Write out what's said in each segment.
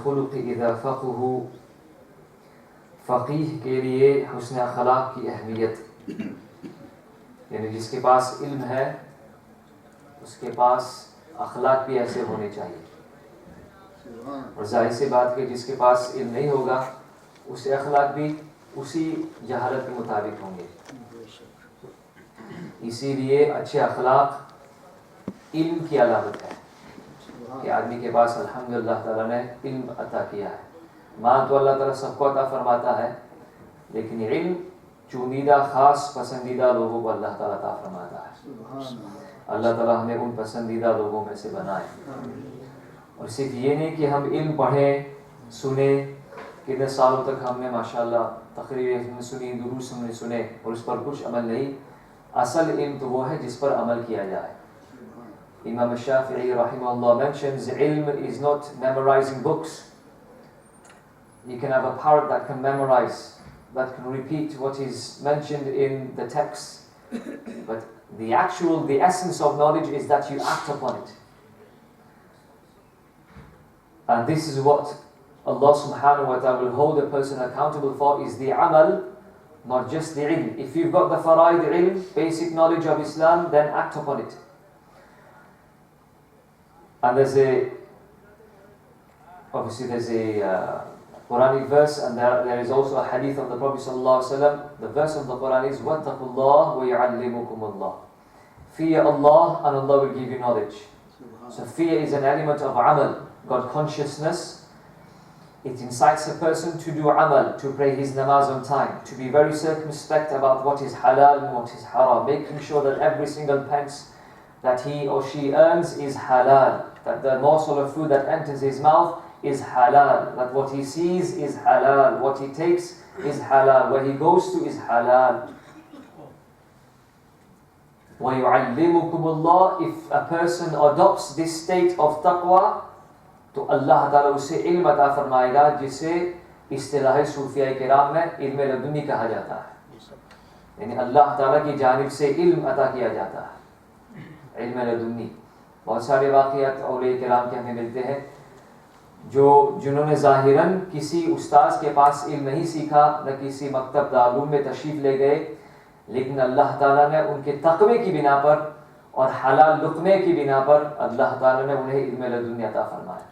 खुलुक़ इज़ा फ़क़हु, फ़क़ीह के लिए हुस्न अख़लाक़ की अहमियत, यानी जिसके पास इल्म है उसके पास अख़लाक़ भी ऐसे होने चाहिए। और जाहिर सी बात कि जिसके पास इल्म नहीं होगा उससे अख़लाक़ भी उसी जहालत के मुताबिक होंगे। इसीलिए अच्छे अख़लाक़ इल्म की अलामत है कि आदमी के पास अल्हम्दुलिल्लाह ताला ने इल्म अता किया है। माल तो अल्लाह ताला सबको अता फरमाता है, लेकिन इल्म चुनिंदा ख़ास पसंदीदा लोगों को अल्लाह ताला अता फरमाता है। अल्लाह ताला हमें उन पसंदीदा लोगों में से बनाए। और सिर्फ ये नहीं कि हम इल्म पढ़ें सुने, कितने सालों तक हमने माशाअल्लाह तक़रीरें सुनी, दुरूस हमने सुने और उस पर कुछ अमल नहीं। असल इल्म तो वो है जिस पर अमल किया जाए। Imam Shafi'i rahimahullah mentions ilm is not memorizing books. You can have a parrot that can memorize, that can repeat what is mentioned in the text, but the essence of knowledge is that you act upon it. And this is what Allah subhanahu wa ta'ala will hold a person accountable for, is the amal, not just the ilm. If you've got the faraid ilm, basic knowledge of Islam, then act upon it. And there's a Quranic verse, and there is also a hadith of the Prophet sallallahu alaihi wasallam. The verse of the Quran is وَاتَّقُوا اللَّهَ وَيُعَلِّمُكُمُ اللَّهُ. Fear Allah and Allah will give you knowledge. So fear is an element of amal, God consciousness. It incites a person to do amal, to pray his namaz on time, to be very circumspect about what is halal and what is haram, making sure that every single pence that he or she earns is halal, that the morsel of food that enters his mouth is halal, that what he sees is halal, what he takes is halal, where he goes to is halal. وَيُعَلِّمُكُمُ اللَّهُ. If a person adopts this state of taqwa, तो अल्लाह ताला उसे इल्म अता फरमाएगा, जिसे इस्तिलाह सूफिया किराम में इल्म लदुनी कहा जाता है। यानी अल्लाह ताला की जानिब से इल्म अता किया जाता है, इल्म लदुनी। बहुत सारे वाक़ियात औलिया किराम के हमें मिलते हैं जिन्होंने ज़ाहिरन किसी उस्ताद के पास इल्म नहीं सीखा, न किसी मकतब दारुल में तशरीफ़ ले गए, लेकिन अल्लाह ताला ने उनके तक़वे की बिना पर और हलाल लुक़मे की बिना पर अल्लाह ताला ने उन्हें इल्म लदुनी अता फरमाया।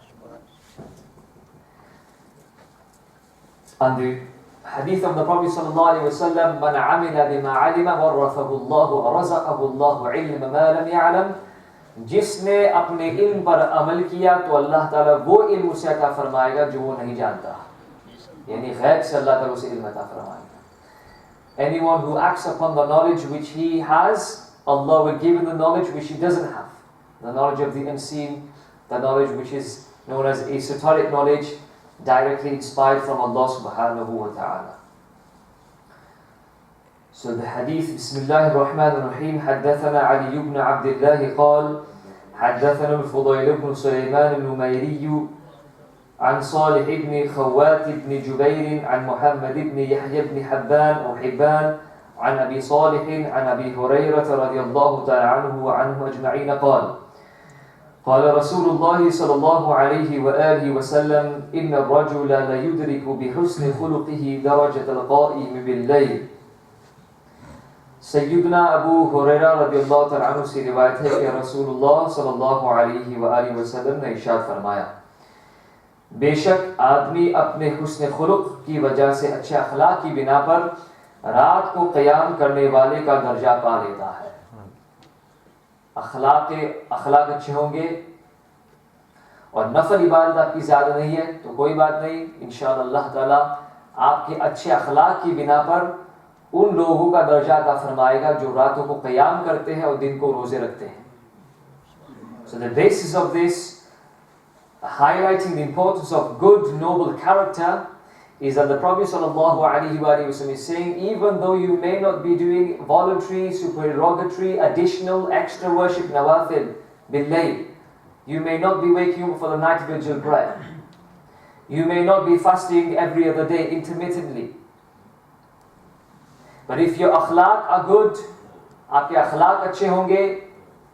And the hadith of the Prophet sallallahu alaihi wasallam, "Man amila bima alima warathahu Allah wa razaqahu Allah ilma ma lam ya'lam." जिसने अपने इल्म पर अमल किया तो अल्लाह ताला वो इल्म उसे अता फरमाएगा जो वो नहीं जानता, यानी गैब से अल्लाह ताला उसे इल्म अता फरमाएगा। Anyone who acts upon the knowledge which he has, Allah will give him the knowledge which he doesn't have, the knowledge of the unseen, the knowledge which is known as esoteric knowledge, directly inspired from Allah subhanahu wa ta'ala. So the hadith, Bismillah ar-Rahman ar-Rahim, حدثنا علي بن عبد الله قال حدثنا الفضيل بن سليمان النميري عن صالح بن خوات بن جبير عن محمد بن يحيى بن حبان أو حبان عن أبي صالح عن أبي هريرة رضي الله تعالى عنه وعنه أجمعين قال قال رسول الله صلى الله عليه وآله وسلم إن الرجل لا يدرك بحسن خلقه درجة القائم بالليل. सैयदना अबू हुरैरा रज़ियल्लाहु तआला अन्हु से रिवायत है कि रसूलुल्लाह सल्लल्लाहु अलैहि वसल्लम ने इरशाद फरमाया, बेशक आदमी अपने हुस्न खुलुक की वजह से अच्छे अखलाक की बिना पर रात को क़याम करने वाले का दर्जा पा लेता है। अखलाक अच्छे होंगे और नफल इबादत आपकी ज़्यादा नहीं है तो कोई बात नहीं, इंशाअल्लाह अल्लाह ताला आपके अच्छे अखलाक की बिना पर उन लोगों का दर्जा अता फरमाएगा जो रातों को क़याम करते हैं और दिन को रोज़े रखते हैं। So the basis of this, highlighting the importance of good, noble character, is that the Prophet ﷺ is saying, even though you may not be doing voluntary, supererogatory, additional, extra worship, nawafil, bil-layl, you may not be waking up for the night vigil prayer, you may not be fasting every other day intermittently, but if your akhlaq are good, आपके अखलाक अच्छे होंगे,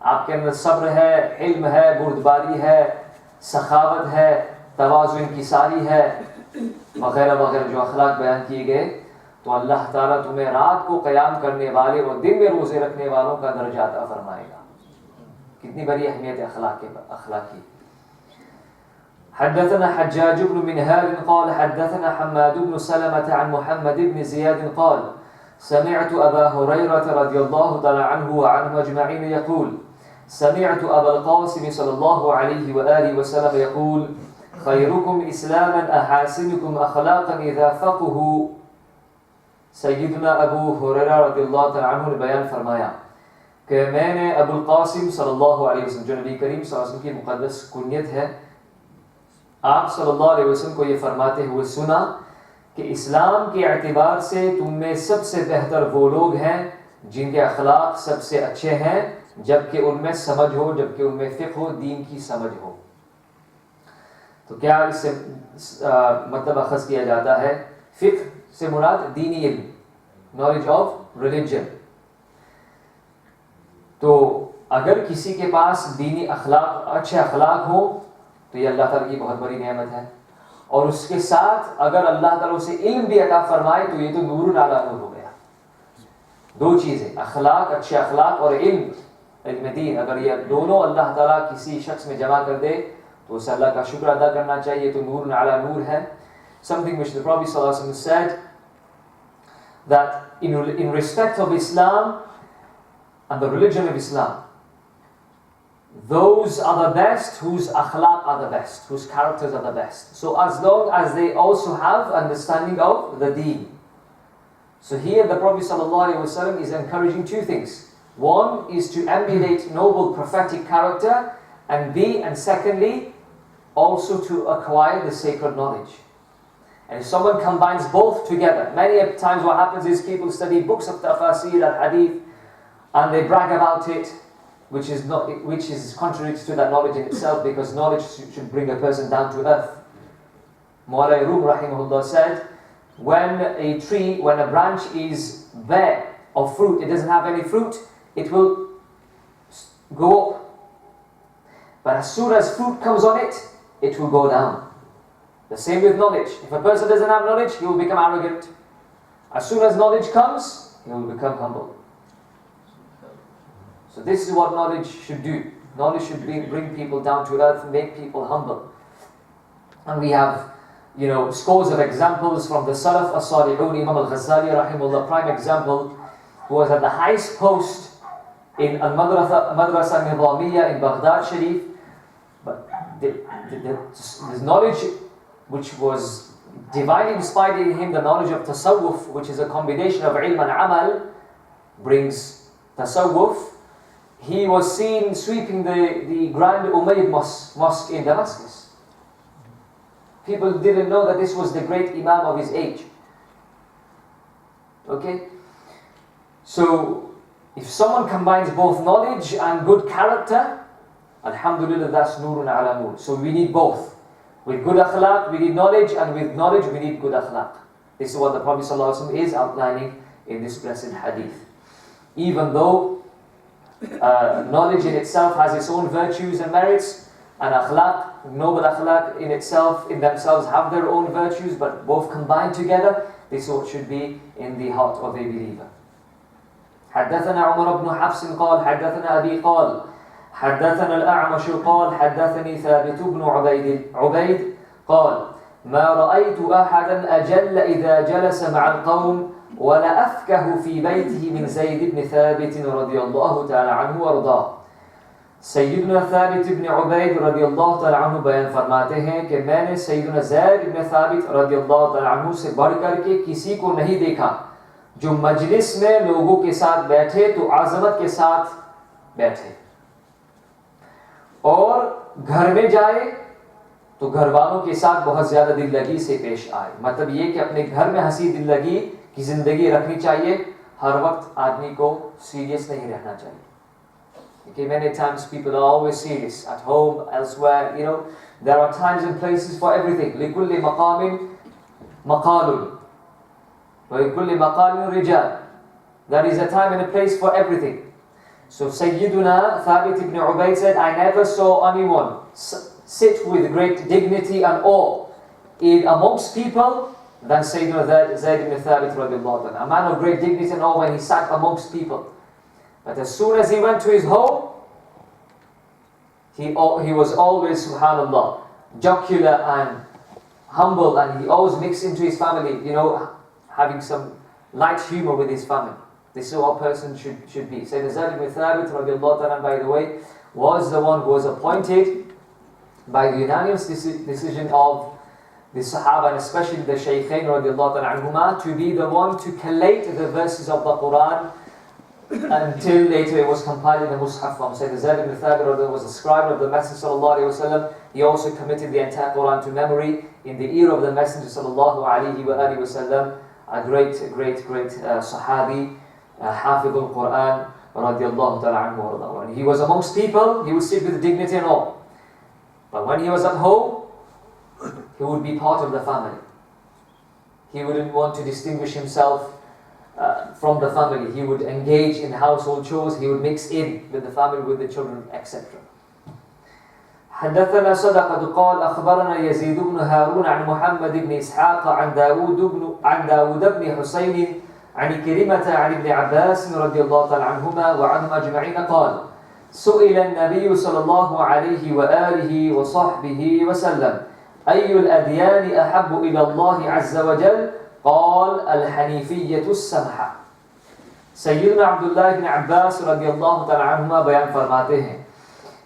आपके अंदर सब्र है, इल्म है, बुर्दबारी है, सखावत है, तवाज़ु इनकी सारी है, वगैरह वगैरह जो अखलाक बयान किए गए, तो अल्लाह ताला तुम्हें रात को क़याम करने वाले और दिन में रोज़े रखने वालों का दर्जा अता फरमाएगा। कितनी बड़ी अहमियत है अखलाक की। हद्दथना हज्जाज इब्न मिनहाल क़ाल हद्दथना हम्माद इब्न सलमह अन मुहम्मद इब्न ज़ियाद क़ाल समिअतु अबा हुरैरा रज़ियल्लाहु तआला अन्हु व अन्हुम अजमईन यक़ूल समिअतु अबल क़ासिम सल्लल्लाहु अलैहि व आलिहि वसल्लम यक़ूल खैरुकुम इस्लामन अहासिनुकुम अखलाक़न इज़ा फ़क़हू। सय्यदना अबू हुरैरा रज़ियल्लाहु तआला अन्हु ने बयान फरमाया कि मैंने अबुल क़ासिम सल्लल्लाहु अलैहि वसल्लम, जो नबी करीम सल्लल्लाहु अलैहि वसल्लम की मुक़द्दस कुनियत है, आप सल्लल्लाहु अलैहि वसल्लम को ये फरमाते हुए सुना कि इस्लाम के एतबार से तुम में सबसे बेहतर वो लोग हैं जिनके अखलाक सबसे अच्छे हैं, जबकि उनमें समझ हो, जबकि उनमें फ़िक़्ह हो, दीन की समझ हो। तो क्या इससे मतलब अखज़ किया जाता है? फ़िक़्ह से मुराद दीनी इल्म, नॉलेज ऑफ रिलीजन। तो अगर किसी के पास दीनी अखलाक, अच्छे अखलाक हो, तो ये अल्लाह ताला की बहुत बड़ी नेमत है। और उसके साथ अगर अल्लाह ताला उसे इल्म भी अता फरमाए तो ये तो नूर अला नूर हो गया। दो चीज़ें, अखलाक, अच्छे अखलाक और इल्म दीन, अगर ये दोनों अल्लाह ताला किसी शख्स में जमा कर दे तो उसे अल्लाह का शुक्र अदा करना चाहिए। तो नूर अला नूर है। Something which the Prophet ﷺ said, that in respect of Islam and the religion of Islam, those are the best whose akhlaq are the best, whose characters are the best. So as long as they also have understanding of the deen. So here the Prophet ﷺ is encouraging two things. One is to emulate noble prophetic character, and secondly, also to acquire the sacred knowledge. And if someone combines both together, many times what happens is people study books of tafasir al-hadith and they brag about it, which is contrary to that knowledge in itself, because knowledge should bring a person down to earth. Maulana rahimahullah said, when a branch is bare of fruit, it doesn't have any fruit, it will go up. But as soon as fruit comes on it, it will go down. The same with knowledge. If a person doesn't have knowledge, he will become arrogant. As soon as knowledge comes, he will become humble. So this is what knowledge should do. Knowledge should bring people down to earth, make people humble. And we have, scores of examples from the Salaf as-Salihun. Imam Al-Azhari rahimahullah, prime example, who was at the highest post in Al-Madrasa Nizamiyya in Baghdad Sharif. But his knowledge, which was divinely inspired in him, the knowledge of tasawwuf, which is a combination of ilm and amal, brings tasawwuf. He was seen sweeping the Grand Umayyad Mosque in Damascus. People didn't know that this was the great Imam of his age. Okay? So, if someone combines both knowledge and good character, alhamdulillah, that's nurun ala nur. So we need both. With good akhlaq, we need knowledge, and with knowledge, we need good akhlaq. This is what the Prophet ﷺ is outlining in this blessed hadith. Even though knowledge in itself has its own virtues and merits, and akhlaq, noble akhlaq in themselves have their own virtues, but both combined together, this is what should be in the heart of a believer. حدثنا عمر بن حفص قال حدثنا أبي قال حدثنا الأعمش قال حدثني ثابت بن عبيد قال ما رأيت أحدا أجل إذا جلس مع القوم ولا أفكه في بيته من زيد بن ثابت رضي الله تعالى عنه وارضاه. सैयदना थाबित इब्न उबैद रदियल्लाहु तआला अन्हु बयान फरमाते हैं कि मैंने सैयदना ज़ैद इब्न थाबित रदियल्लाहु तआला अन्हु से बढ़कर के किसी को नहीं देखा जो मजलिस में लोगों के साथ बैठे तो आज़मत के साथ बैठे, और घर में जाए तो घर वालों के साथ बहुत ज़्यादा दिल लगी से पेश आए। मतलब ये कि अपने घर में हंसी दिल लगी की ज़िंदगी रखनी चाहिए, हर वक्त आदमी को सीरियस नहीं रहना चाहिए। Okay, many times people are always serious at home, elsewhere, there are times and places for everything. لِكُلِّ مَقَامٍ مَقَالٌ وَلِكُلِّ مَقَالٍ رِجَالٌ. There is a time and a place for everything. So Sayyiduna Thabit ibn Ubayd said, I never saw anyone sit with great dignity and awe in amongst people than Sayyidina Zayd ibn Thabit radiallahu anhu. A man of great dignity and awe when he sat amongst people. But as soon as he went to his home, he was always, subhanallah, jocular and humble, and he always mixed into his family, having some light humor with his family. This is what a person should be. Sayyidina Zayd ibn Thabit radiallahu anhu, by the way, was the one who was appointed by the unanimous decision of the Sahaba, and especially the Shaykhain radiallahu anhuma, to be the one to collate the verses of the Quran until later it was compiled in the Mus'haf from Sayyidina Zayd ibn Thabit, was a scribe of the Messenger sallallahu alayhi wa sallam. He also committed the entire Quran to memory in the ear of the Messenger sallallahu alayhi wa sallam, a great Sahabi, Hafidh al-Quran radiallahu ta'ala anhu. When he was amongst people, he would sit with dignity and awe. But when he was at home, he would be part of the family. He wouldn't want to distinguish himself from the family. He would engage in household chores. He would mix in with the family, with the children, etc. حدثنا صدقة قال أخبرنا يزيد بن هارون عن محمد بن إسحاق عن داود بن حسين عن كريمة عن ابن عباس رضي الله تعالى عنهما وعنهم أجمعين قال سئل النبي صلى الله عليه وآله وصحبه وسلم أي الأديان أحب إلى الله عز وجل قال الحنيفية السمحة. सैयदना अब्दुल्लाह इब्न अब्बास रदियल्लाहु तआला अन्हुमा बयान फरमाते हैं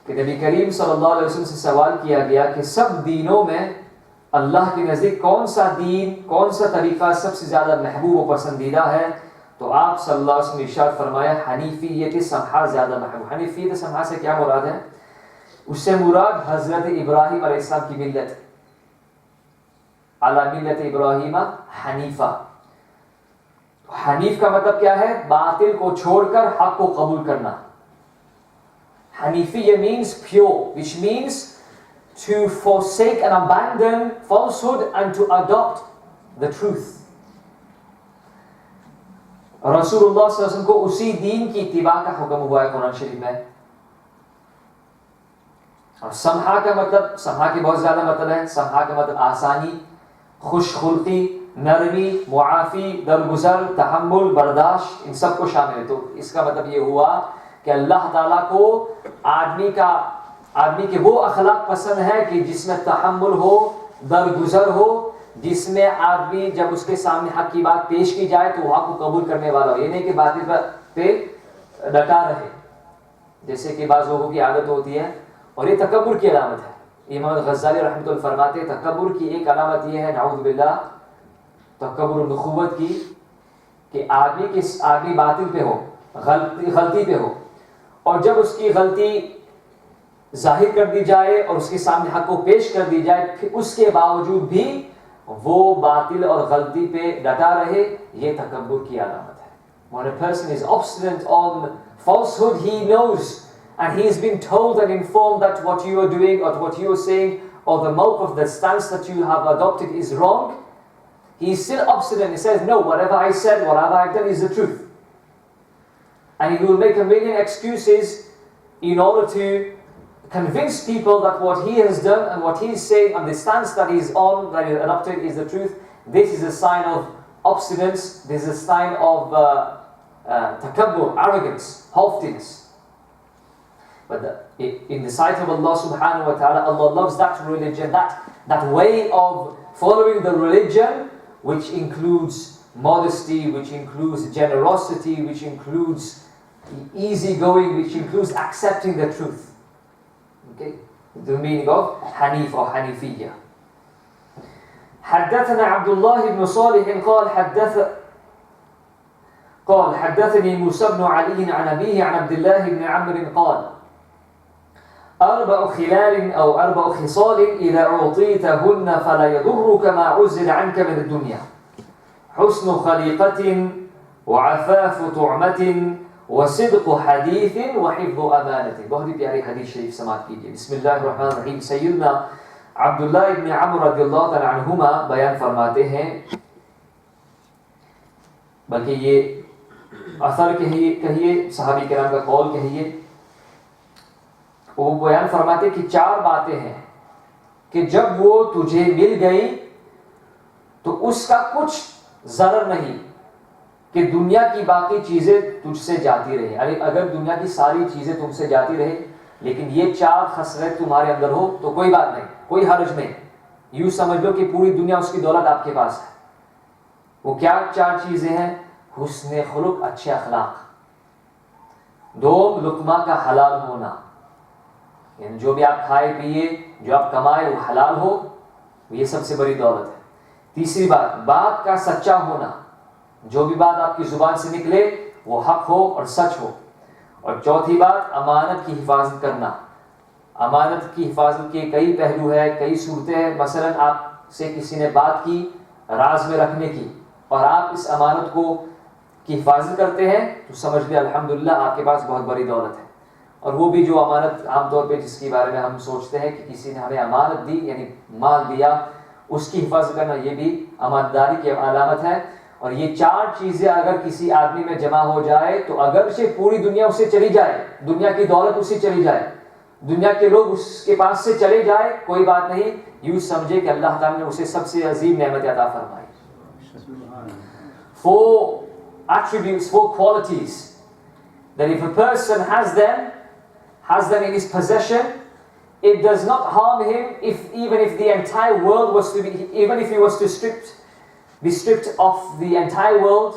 कि नबी करीम सल्लल्लाहु अलैहि वसल्लम से सवाल किया गया कि सब दीनों में अल्लाह के नज़दीक कौन सा दीन, कौन सा तरीक़ा सबसे ज़्यादा महबूब व पसंदीदा है, तो आप सल्लल्लाहु अलैहि वसल्लम ने इरशाद फरमाया हनीफियत समहा ज़्यादा महबूब। हनीफियत समहा से क्या मुराद है? उससे मुराद हज़रत इब्राहीम अलैहिस्सलाम की मिल्लत, अला मिल्लत इब्राहीम हनीफा। हनीफ का मतलब क्या है? बातिल को छोड़कर हक को कबूल करना। Hanifia means pure, which means to forsake and abandon falsehood and to adopt the truth. रसूलुल्लाह सल्लल्लाहु अलैहि वसल्लम को उसी दीन की इत्तिबा का हुक्म हुआ है कुरान शरीफ में। और समहा का मतलब, समहा की बहुत ज्यादा मतलब है। समहा का मतलब आसानी, खुशखुल्की, नरमी, मुआफी, दरगुजर, तहम्मुल, बर्दाश्त, इन सब को शामिल है। तो इसका मतलब ये हुआ कि अल्लाह ताला को आदमी के वो अखलाक पसंद है कि जिसमें तहम्मुल हो, दरगुजर हो, जिसमें आदमी जब उसके सामने हक की बात पेश की जाए तो हक को कबूल करने वाला हो, ये नहीं कि बातिल पे डटा रहे, जैसे कि बाज़ लोगों की आदत होती है। और ये तकब्बुर की अलामत है। इमाम अल-गज़्ज़ाली रहमतुल्लाह फरमाते हैं तकब्बुर की एक अलामत ये है, नाऊज़ु बिल्लाह, तकब्बुर नुखुवत की, कि आदमी बातिल पे हो, गलती पे हो, और जब उसकी गलती जाहिर कर दी जाए और उसके सामने हक को पेश कर दी जाए, फिर उसके बावजूद भी वो बातिल और गलती पे डटा रहे, ये तकब्बुर की अलामत है। When a person is obstinate on falsehood, he knows and he has been told and informed that what you are doing or what you are saying or the mawqif, the stance that you have adopted is wrong. He is still obstinate. He says, no, whatever I said, whatever I've done is the truth. And he will make a million excuses in order to convince people that what he has done and what he is saying and the stance that he is on, that he has adopted, is the truth. This is a sign of obstinance. This is a sign of takabbur, arrogance, haughtiness. But in the sight of Allah subhanahu wa ta'ala, Allah loves that religion, that way of following the religion, which includes modesty, which includes generosity, which includes easygoing, which includes accepting the truth. Okay, the meaning of Hanif or Hanifiyya. حدثنا عبد الله بن صالح قال حدثني موسى بن علي عن أبيه عن عبد الله بن عمرو قال أربع خلال أو أربع خصال إذا أعطيتهن فلا يضرك ما عزل عنك من الدنيا حسن خليقة وعفاف طعمة وصدق حديث وحفظ أمانة. बहुत ही प्यारी हदीस शरीफ समाअत कीजिए। बिस्मिल्लाहिर्रहमानिर्रहीम। सैयदना अब्दुल्लाह इब्न अमर रज़ियल्लाहु तआला अन्हुमा बयान फरमाते हैं, बल्कि ये असर कहिए, सहाबी किराम का कौल कहिए, वो बयान फरमाते कि चार बातें हैं कि जब वो तुझे मिल गई तो उसका कुछ जरर नहीं कि दुनिया की बाकी चीजें तुझसे जाती रहे। अरे अगर दुनिया की सारी चीजें तुमसे जाती रहे लेकिन ये 4 खसलत तुम्हारे अंदर हो तो कोई बात नहीं, कोई हर्ज नहीं। यूं समझ लो कि पूरी दुनिया उसकी दौलत आपके पास है। वो क्या 4 चीजें हैं? हुस्न खुलुक, अच्छे अखलाक, 2 लुकमा का हलाल होना, यानी जो भी आप खाए पिए, जो आप कमाए वो हलाल हो, ये सबसे बड़ी दौलत है। तीसरी बात का सच्चा होना, जो भी बात आपकी जुबान से निकले वो हक हो और सच हो। और चौथी बात, अमानत की हिफाजत करना। अमानत की हिफाजत के कई पहलू है, कई सूरतें हैं। मसलन आपसे किसी ने बात की राज में रखने की और आप इस अमानत को की हिफाजत करते हैं तो समझ लिया अल्हम्दुलिल्लाह आपके पास बहुत बड़ी दौलत है। और वो भी जो अमानत आमतौर पे जिसके बारे में हम सोचते हैं कि किसी ने हमें अमानत दी यानी माल दिया, उसकी हिफाजत करना, ये भी अमानतदारी की अलामत है। और ये 4 चीजें अगर किसी आदमी में जमा हो जाए तो अगर से पूरी दुनिया उससे चली जाए, दुनिया की दौलत उससे चली जाए, दुनिया के लोग उसके पास से चले जाए, कोई बात नहीं, यूं समझे कि अल्लाह ताला ने उसे सबसे अजीम नेमत अता फरमाई। 4 attributes, 4 qualities that if a person has them in his possession, it does not harm him even if the entire world was to be, even if he was to be stripped of the entire world,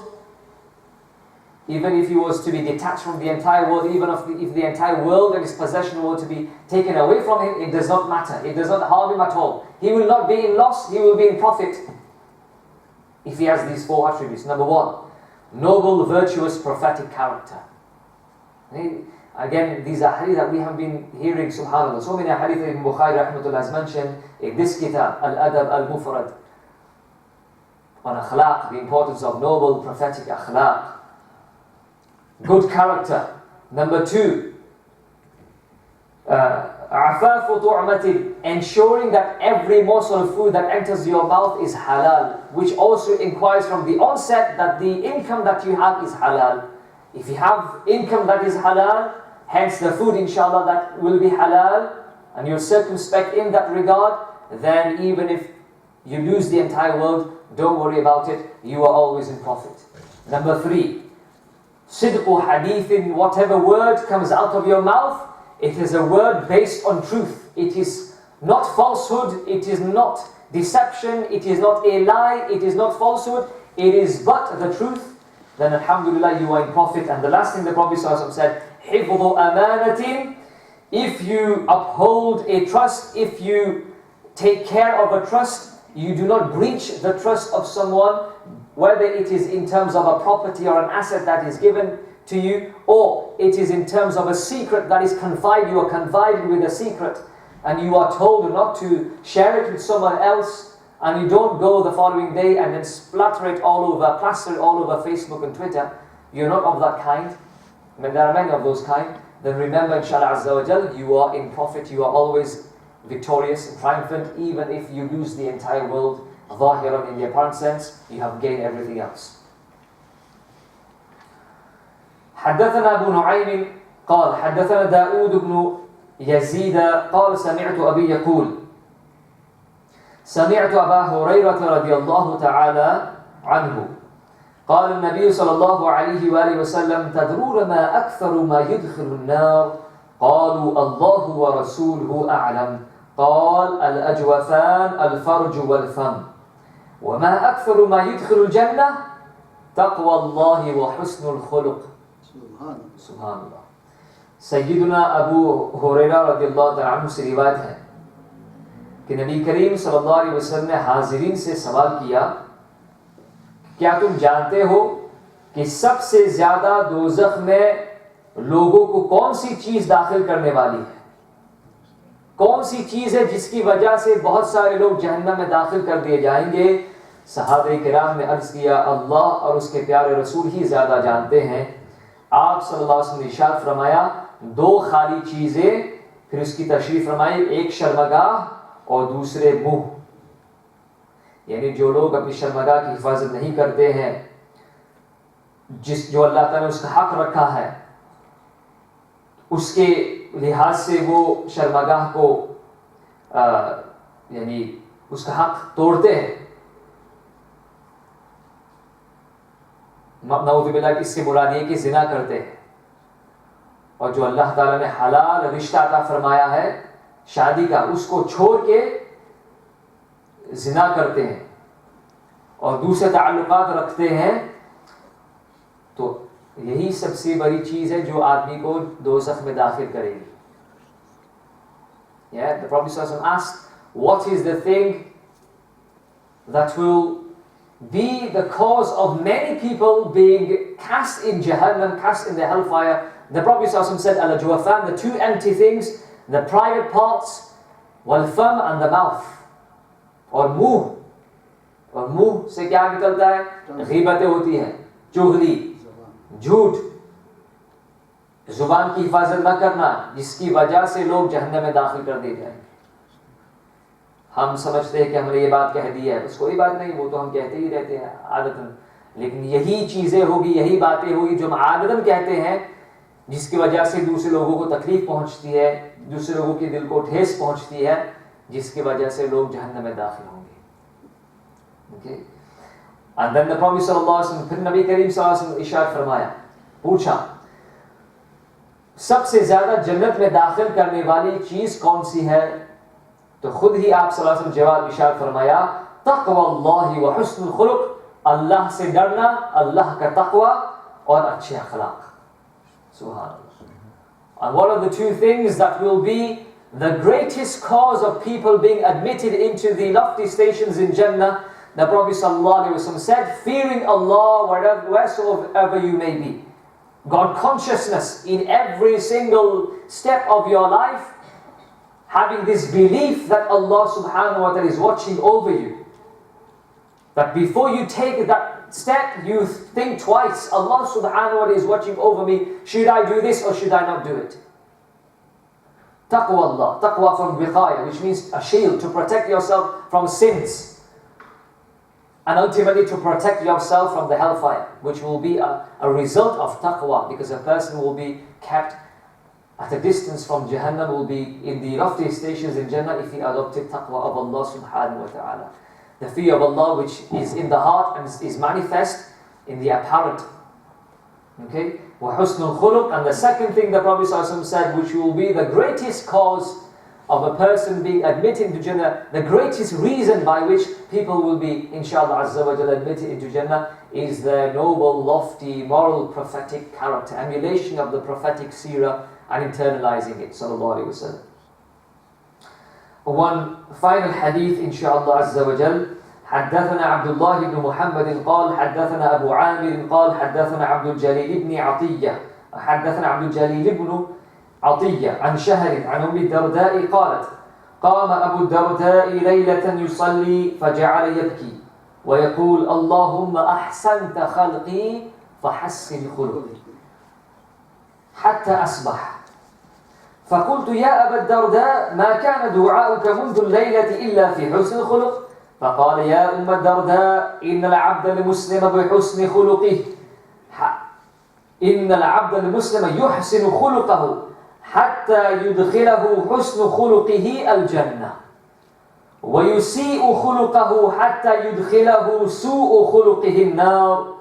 even if he was to be detached from the entire world, even if the entire world and his possession were to be taken away from him, it does not matter. It does not harm him at all. He will not be in loss, he will be in profit if he has these 4 attributes. Number 1, noble, virtuous, prophetic character. Again, these are hadith that we have been hearing, subhanAllah. So many hadith that Ibn Bukhari rahmatullah has mentioned in this kitab, Al-Adab Al-Mufrad, on akhlaq, the importance of noble, prophetic akhlaq. Good character. Number 2, afafu tu'matin, ensuring that every morsel of food that enters your mouth is halal, which also inquires from the onset that the income that you have is halal. If you have income that is halal, hence the food inshallah that will be halal, and you're circumspect in that regard, then even if you lose the entire world, don't worry about it, you are always in profit. Number 3, sidqu hadithin, whatever word comes out of your mouth, it is a word based on truth. It is not falsehood, it is not deception, it is not a lie, it is not falsehood, it is but the truth. Then alhamdulillah you are in profit. And the last thing the Prophet ﷺ said, hifdhu amanatin, if you uphold a trust, if you take care of a trust, you do not breach the trust of someone, whether it is in terms of a property or an asset that is given to you, or it is in terms of a secret that is confided, you are confided with a secret and you are told not to share it with someone else, and you don't go the following day and then splatter it all over, plaster it all over Facebook and Twitter, you're not of that kind. When there are many of those kind, then remember inshallah azza wa jal, you are in profit, you are always victorious and triumphant, even if you lose the entire world, ظاهرا in the apparent sense, you have gained everything else. حدثنا أبو نعيم قال حدثنا داود بن يزيد قال سمعت أبي يقول سمعت أبا هريرة رضي الله تعالى عنه قال النبي صلى الله عليه وآله وسلم تدرون ما أكثر ما يدخل النار قالوا الله ورسوله أعلم قال الأجوفان الفرج والفم وما أكثر ما يدخل الجنة تقوى الله وحسن الخلق. सुभानअल्लाह। सय्यदुना Abu Huraira रज़ियल्लाहु तआला अन्हु से रिवायत है कि नबी करीम सल्लल्लाहु अलैहि वसल्लम ने हाजिरीन से सवाल किया, क्या तुम जानते हो कि सबसे ज्यादा दोज़ख में लोगों को कौन सी चीज दाखिल करने वाली है? कौन सी चीज है जिसकी वजह से बहुत सारे लोग जहन्नम में दाखिल कर दिए जाएंगे? सहाबे किराम ने अर्ज किया, अल्लाह और उसके प्यारे रसूल ही ज्यादा जानते हैं। आप सल्लल्लाहु अलैहि वसल्लम ने इरशाद फरमाया, 2 खाली चीजें, फिर उसकी तशरीफ फरमाई, एक शर्मगाह और दूसरे मुंह। यानी जो लोग अपनी शर्मगाह की हिफाजत नहीं करते हैं, जो अल्लाह ताला ने उसका हक रखा है, उसके लिहाज से वो शर्मगाह को यानी उसका हक तोड़ते हैं। नऊज़ुबिल्लाह, इससे मुराद ये कि जिना करते हैं। और जो अल्लाह ताला ने हलाल रिश्ता अता फरमाया है शादी का, उसको छोड़ के जिना करते हैं और दूसरे ताल्लुकात रखते हैं, तो यही सबसे बड़ी चीज है जो आदमी को दोज़ख में दाखिल करेगी। Yeah, the Prophet ﷺ asked, what is the thing that will be the cause of many people being cast in Jahannam, cast in the hellfire? The Prophet ﷺ said, Al-Jawafan, the two empty things, the private parts, wal-fam, and the mouth. और मुंह से क्या निकलता है? ग़ीबतें होती हैं, चुगली, झूठ, जुबान की हिफाजत न करना, जिसकी वजह से लोग जहन्नम में दाखिल कर दिए जाएंगे। हम समझते हैं कि हमने ये बात कह दी है, बस कोई बात नहीं, वो तो हम कहते ही रहते हैं आदतन, लेकिन यही चीजें होगी, यही बातें होगी जो हम आदतन कहते हैं, जिसकी वजह से दूसरे लोगों को तकलीफ पहुंचती है, दूसरे लोगों के दिल को ठेस पहुंचती है, जिसकी वजह से लोग जहन्नम में दाखिल होंगे। Okay, and then the Prophet sallallahu alaihi wasallam, फिर नबी करीम सल्लल्लाहु अलैहि वसल्लम इरशाद फरमाया, पूछा सबसे ज्यादा जन्नत में दाखिल करने वाली चीज कौन सी है? तो खुद ही आप सल्लल्लाहु अलैहि वसल्लम जवाब इरशाद फरमाया, तक़वाल्लाहि व हुस्नुल खुलुक़, अल्लाह से डरना, अल्लाह का तक़वा और अच्छे अखलाक। सुभान अल्लाह। And what are the two things that will be the greatest cause of people being admitted into the lofty stations in Jannah? The Prophet ﷺ said, fearing Allah wheresoever you may be. God consciousness in every single step of your life. Having this belief that Allah subhanahu wa ta'ala is watching over you. That before you take that step, you think twice. Allah subhanahu wa ta'ala is watching over me. Should I do this or should I not do it? Taqwa Allah. Taqwa from wiqaya, which means a shield to protect yourself from sins. And ultimately to protect yourself from the hellfire, which will be a result of taqwa, because a person will be kept at a distance from Jahannam, will be in the lofty stations in Jannah if he adopted taqwa of Allah subhanahu wa ta'ala. The fear of Allah which is in the heart and is manifest in the apparent. Okay? وَحُسْنُ الْخُلُقِ. And the second thing the Prophet ﷺ said, which will be the greatest cause of a person being admitted into Jannah, the greatest reason by which people will be, inshallah azza wa jalla, admitted into Jannah, is their noble, lofty, moral, prophetic character, emulation of the prophetic seerah and internalizing it, sallallahu alayhi wa sallam. One final hadith, inshallah azza wa jalla. حدثنا عبد الله بن محمد قال حدثنا أبو عامر قال حدثنا عبد الجليل بن عطية حدثنا عبد الجليل بن عطية عن شهر عن أم الدرداء قالت قام أبو الدرداء ليلة يصلي فجعل يبكي ويقول اللهم أحسنت خلقي فحسن خلقي حتى أصبح فقلت يا أبا الدرداء ما كان دعاؤك منذ الليلة إلا في حسن الخلق فقال يا أم الدرداء إن العبد المسلم بحسن خلقه إن العبد المسلم يحسن خلقه حتى يدخله حسن خلقه الجنة ويسيء خلقه حتى يدخله سوء خلقه النار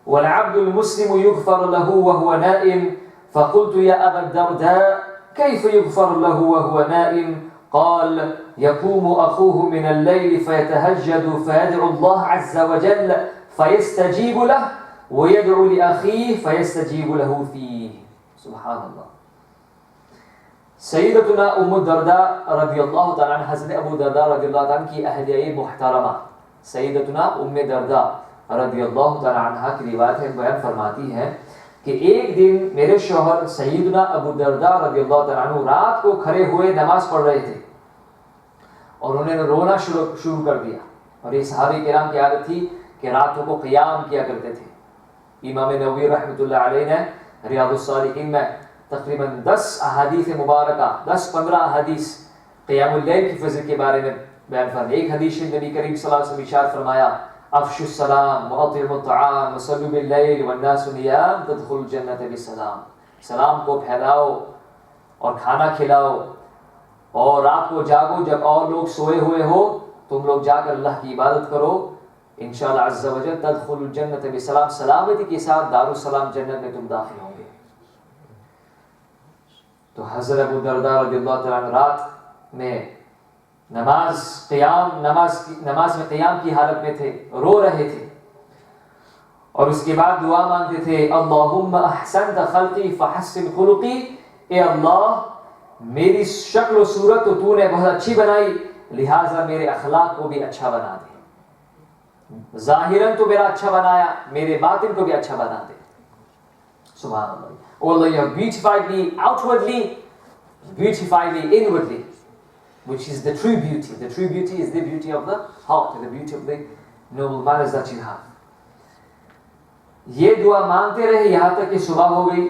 والعبد المسلم يغفر له وهو نائم فقلت يا أبا الدرداء كيف يغفر له وهو نائم قال يقوم أخوه من الليل فيتهجد فيدعو الله عز وجل فيستجيب له ويدعو لأخيه فيستجيب له فيه سبحان الله. सैयदतुना उम्मु दर्दा रदियल्लाहु ताला अन्हा, हज़रत अबू दर्दा रदियल्लाहु ताला की अहलिया मुहतरमा सैयदतुना उम्मे दर्दा रदियल्लाहु ताला अन्हा की रिवायत है, बयान फरमाती है कि एक दिन मेरे शौहर सैयदना अबू दर्दा रदियल्लाहु ताला अन्हु रात को खड़े हुए नमाज पढ़ रहे थे और उन्होंने रोना शुरू कर दिया। और ये सहाबी किराम की आदत थी कि रातों को क़ियाम किया करते थे। इमाम नववी रहमतुल्लाह अलैह ने रियादुस सालिहीन में तकरीबन 10 अहादीस मुबारका, 10-15 हदीस क़ियामुल लैल की फ़ज़ल के बारे में बयान फरमाई। एक हदीस में नबी करीम सल्लल्लाहु अलैहि वसल्लम इरशाद फरमाया, अफ़शुस सलाम व अतिमुत तआम व सल्लु बिल लैल वन नासु नियाम तदखुलुल जन्नत बिस्सलाम। सलाम को फैलाओ और खाना खिलाओ और रात को जागो जब और लोग सोए हुए हो, तुम लोग जाकर अल्लाह की इबादत करो, इंशाअल्लाह अज़्ज़ा वजल तदखुलुल जन्नत बिसलाम, सलामती के साथ दारुस्सलाम जन्नत में तुम दाखिल होंगे। तो हज़रत अबू दरदा रज़ियल्लाहु तआला अन्हु रात में नमाज में क़ियाम की हालत में थे, रो रहे थे और उसके बाद दुआ मांगते थे, अल्लाहुम्मा अहसनत खल्क़ी फहस्सिन खुलुक़ी, ए अल्लाह मेरी शक्ल और सूरत तो तूने बहुत अच्छी बनाई, लिहाजा मेरे अखलाक को भी अच्छा बना दे। ज़ाहिरन तो मेरा अच्छा बनाया, मेरे बातिन को भी अच्छा बना दे। सुभान अल्लाह। Oh Allah, you have beautified me outwardly, beautified me inwardly, which is the true beauty. The true beauty is the beauty of the heart, the beauty of the noble manners that you have. ये दुआ मांगते रहे यहाँ तक कि सुबह हो गई।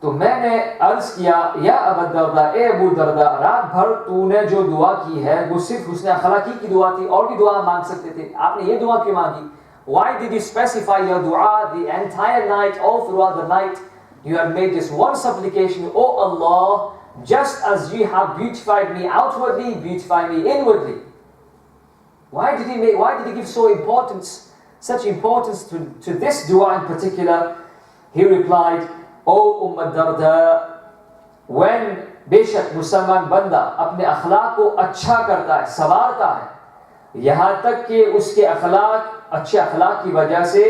तो मैंने अर्ज किया, या अबू दरदा, ए अबू दरदा, रात भर तूने जो दुआ की है वो सिर्फ हुस्न अखलाकी की दुआ थी, और भी दुआ मांग सकते थे, आपने ये दुआ क्यों मांगी? Why did you specify your dua the entire night, all throughout the night? You have made this one supplication, O Allah, just as you have beautified me outwardly, beautify me inwardly. Why did he give such importance to this dua in particular? He replied, O Darda, when बेशक मुसलमान बंदा अपने अखलाक को अच्छा करता है, संवारता है, यहाँ तक कि उसके अखलाक, अच्छे अखलाक की वजह से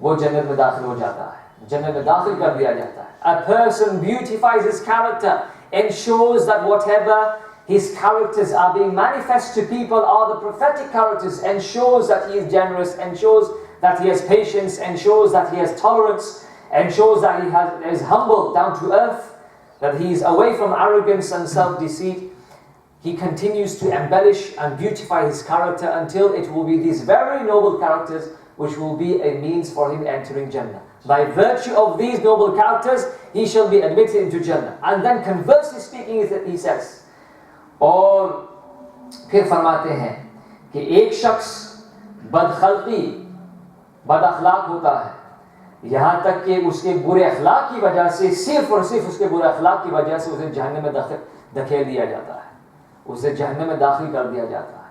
वो जन्नत में दाखिल हो जाता है, जन्नत में दाखिल कर दिया जाता है। A person beautifies his character, ensures that whatever his characters are being manifest to people are the prophetic characters, ensures that he is generous, ensures that he has patience, ensures that he has tolerance, ensures that he is humble, down to earth, that he is away from arrogance and self-deceit. He continues to embellish and beautify his character until it will be these very noble characters which will be a means for him entering Jannah. By virtue of these noble characters, he shall be admitted into Jannah. And then conversely speaking, he says, और फिर फरमाते हैं कि एक शख्स बदखल्की, बदअखलाक होता है, यहाँ तक कि उसके बुरे अखलाक की वजह से, सिर्फ और सिर्फ उसके बुरे अखलाक की वजह से उसे जहन्नम में धकेल दिया जाता है, उसे जहन्नम में दाखिल कर दिया जाता है।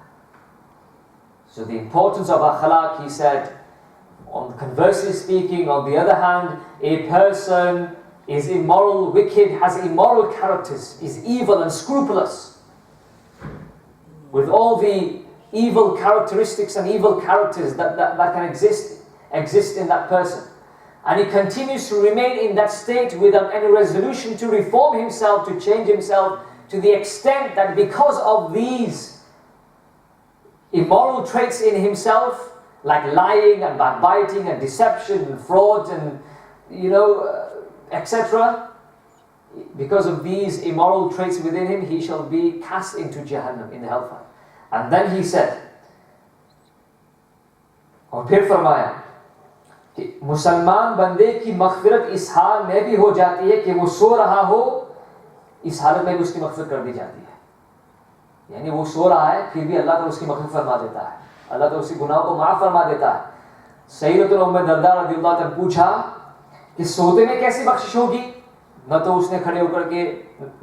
So the importance of akhlaq, he said, on conversely speaking, on the other hand, a person is immoral, wicked, has immoral characters, is evil and scrupulous, with all the evil characteristics and evil characters that can exist in that person. And he continues to remain in that state without any resolution to reform himself, to change himself, to the extent that because of these immoral traits in himself, like lying and backbiting and deception and fraud and etc., because of these immoral traits within him, he shall be cast into Jahannam, in the hellfire. And then he said, और फिर फरमाया कि मुसलमान बंदे की मग़फ़िरत इस हाल में भी हो जाती है कि वो सो रहा हो, इस हालत में भी उसकी मग़फ़िरत कर दी जाती है। यानी वो सो रहा है फिर भी अल्लाह ताला उसकी मग़फ़िरत फरमा देता है, अल्लाह ताला उसकी गुनाह को माफ़ फरमा देता है। सैयदतुल उम्म दरदा रज़ियल्लाहु अन्हा ने पूछा कि सोते में कैसी बख्शिश होगी? न तो उसने खड़े होकर के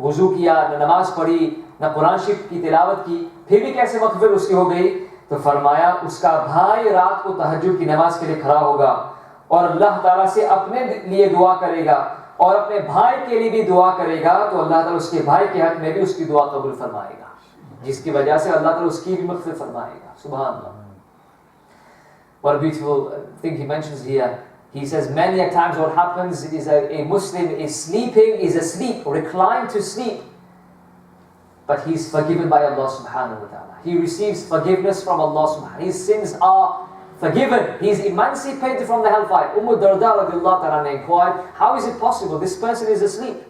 वुज़ू किया, न नमाज पढ़ी, न कुरान शरीफ की तिलावत की, फिर भी कैसे मग़फ़िरत उसकी हो गई? तो फरमाया उसका भाई रात को तहज्जुद की नमाज के लिए खड़ा होगा और अल्लाह ताला से अपने लिए दुआ करेगा और अपने भाई के लिए भी दुआ करेगा, तो अल्लाह ताला उसके भाई के हक में भी उसकी दुआ कबूल फरमाएगा, जिसकी वजह से अल्लाह ताला उसकी भी मग़फ़िरत फरमाएगा। सुभान अल्लाह। What a beautiful thing he mentions here. He says many a times what happens is a Muslim is sleeping, is asleep, reclined to sleep, but he is forgiven by Allah subhanahu wa ta'ala. He receives forgiveness from Allah subhanahu wa ta'ala. His sins are forgiven. He is emancipated from the hellfire. Darda radiallahu ta'ala inquired, how is it possible? This person is asleep.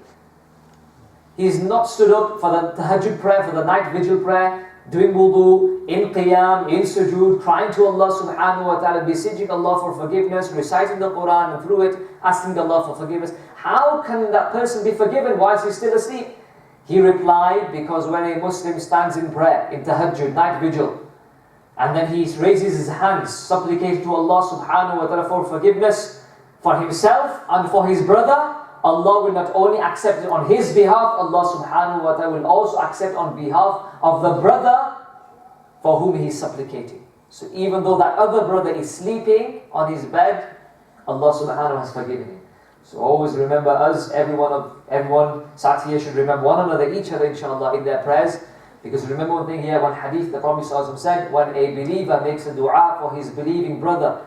He is not stood up for the tahajjud prayer, for the night vigil prayer, doing wudu, in qiyam, in sujood, crying to Allah subhanahu wa ta'ala, beseeching Allah for forgiveness, reciting the Quran, and through it asking Allah for forgiveness. How can that person be forgiven whilst he's still asleep? He replied, because when a Muslim stands in prayer, in tahajjud, night vigil, and then he raises his hands, supplicating to Allah subhanahu wa ta'ala for forgiveness for himself and for his brother, Allah will not only accept it on his behalf, Allah subhanahu wa ta'ala will also accept on behalf of the brother for whom he is supplicating. So even though that other brother is sleeping on his bed, Allah subhanahu wa ta'ala has forgiven him. So always remember us, everyone sat here should remember one another, each other inshallah in their prayers. Because remember one thing here, one hadith the Prophet said, when a believer makes a dua for his believing brother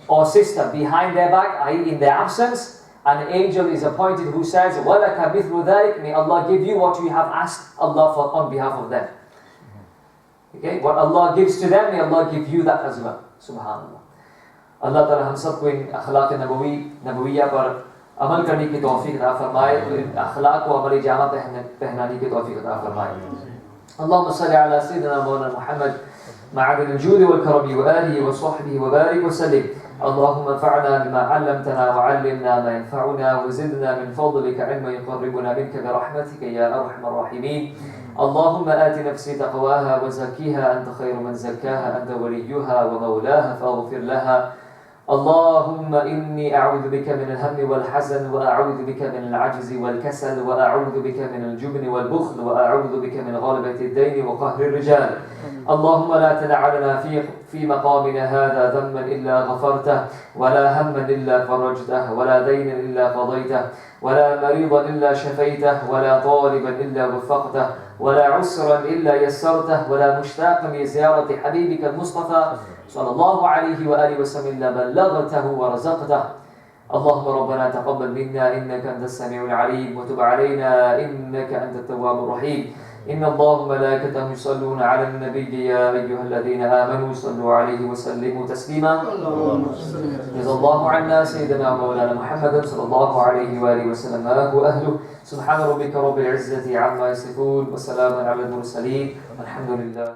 or sister behind their back, i.e. in their absence, an angel is appointed who says, وَلَكَ مِثْلُ ذَلِكَ, may Allah give you what you have asked Allah for on behalf of them. Okay, what Allah gives to them, may Allah give you that as well. Subhanallah. Allah Ta'ala हम सबको इन अखलाक नबविया पर अमल करने की तौफीक अता फरमाए और इन अखलाक को अमली जामा पहनाने की तौफीक अता फरमाए. اللهم صل على سيدنا مولانا محمد معدن الجود والكرم وآله وصحبه وبارك وسلم. اللهم انفعنا بما علمتنا وعلمنا ما ينفعنا وزدنا من فضلك علما يقربنا منك برحمتك يا أرحم الراحمين. اللهم آت نفسي تقواها وزكيها أنت خير من زكاها أنت وليها ومولاها فاغفر لها. اللهم إني أعوذ بك من الهم والحزن وأعوذ بك من العجز والكسل وأعوذ بك من الجبن والبخل وأعوذ بك من غلبة الدين وقهر الرجال. اللهم لا تدع لنا في مقامنا هذا ذنبا إلا غفرته ولا هما إلا فرجته ولا دينا إلا قضيته ولا مريضا إلا شفيته ولا طالبا إلا وفقته ولا عسرا إلا يسرته ولا مشتاقا لزيارة حبيبك المصطفى صلى الله عليه وآله وسلم إلا بلغته ورزقته. اللهم ربنا تقبل منا إنك أنت السميع العليم وتب علينا إنك أنت التواب الرحيم. إن الله وملائكته يصلون على النبي يا أيها الذين آمنوا صلوا عليه وسلموا تسليما. جزا الله عنا سيدنا مولانا محمد صلى الله عليه وآله وسلم ما هو أهله. سبحان ربك رب العزة عما يصفون وسلام على المرسلين والحمد لله.